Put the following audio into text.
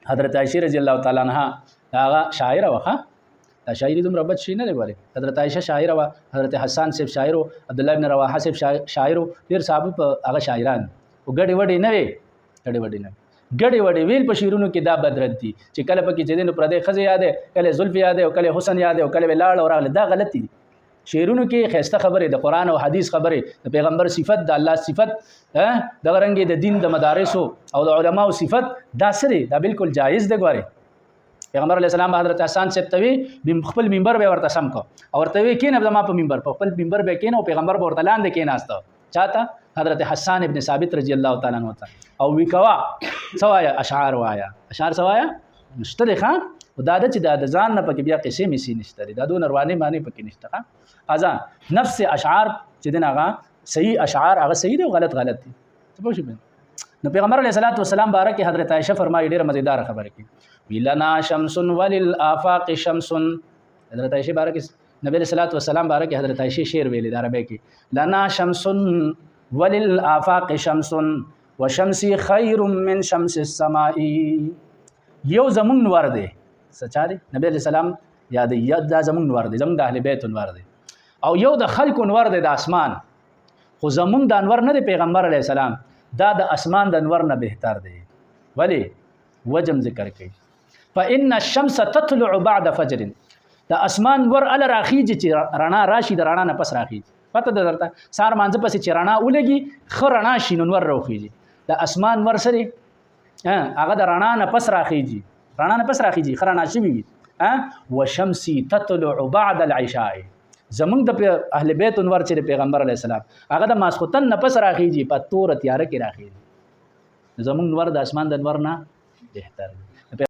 حضرت عائشہ رضی الله تعالی عنها هغه شاعره وخه دا شاعری دومره بد شي نه دی ګورې حضرت عائشہ شاعره وه حضرت حسان صاحب شاعر و عبدالله بن رواحه صاحب شاعر و ډېر صحابه په هغه شاعران او ګډې وډې نه وي ګډې وډې ویل په شعرونو کې دا بدرت دي چې کله پکې چې دین پردې ښځې یادې کله زلف یادې او کله حسن یادې او کله ولاړ او راغله دا غلط دي شعرونو کې خسته خبره د قران او حدیث خبره د پیغمبر صفت د الله صفت د غرنګ د دین د مدارس او د علماو صفت دا سره دا بالکل جایز دی ګوره پیغمبر علیه السلام حضرت حسن صاحب توی خپل منبر به ورته سم کو او ورته وی کین ما په منبر په خپل منبر به کین او پیغمبر به ورته لاندې کیناسته چاته حضرت حسان ابن ثابت رضی الله تعالی عنہ او وی کوا سوایا اشعار وایا اشعار سوایا نشته ده ښا دا چې د ځان نه پکې بیا قصې مسی نشته دا دو نروانه معنی پکې نشته اذان نفس اشعار چې دین هغه صحیح اشعار هغه صحیح دي او غلط دي څه پوه شئ نو پیغمبر علیه الصلاۃ والسلام بارک حضرت عائشہ فرمایي ډیره مزیدار خبره کی ویلنا شمس وللآفاق شمس حضرت عائشہ بارک نبی علیہ الصلاۃ والسلام بارک حضرت عائشہ شعر ویل د عربی کې لنا شمس وللآفاق شمس وشمسی خیر من شمس السماء یو زمون نور دی سچا دی نبی علیہ السلام یاد دا زمون نور دی زمون د اهل بیت نور دی او یو د خلق نور دی د اسمان خو زمون د انور نه دی پیغمبر علیہ السلام دا د اسمان د انور نه بهتر دی ولی وجم ذکر کوي فإن الشمس تطلع بعد فجر د اسمان ور ال راخیږي چې رڼا راشي د رڼا نه پس راخیږي پته درته سار مانځ پسې چې رڼا ولګي خ رڼا شي نو ور راخیږي د اسمان ور سره هغه د رڼا نه پس راخیږي خ رڼا شي وي وشمسی تطلع بعد العشاء زمونږ د اهل بیت انور چې پیغمبر علیه السلام هغه د ماسختن نه پس راخیږي په تور تیاره کې راخیږي زمونږ نور د اسمان د نور نه بهتر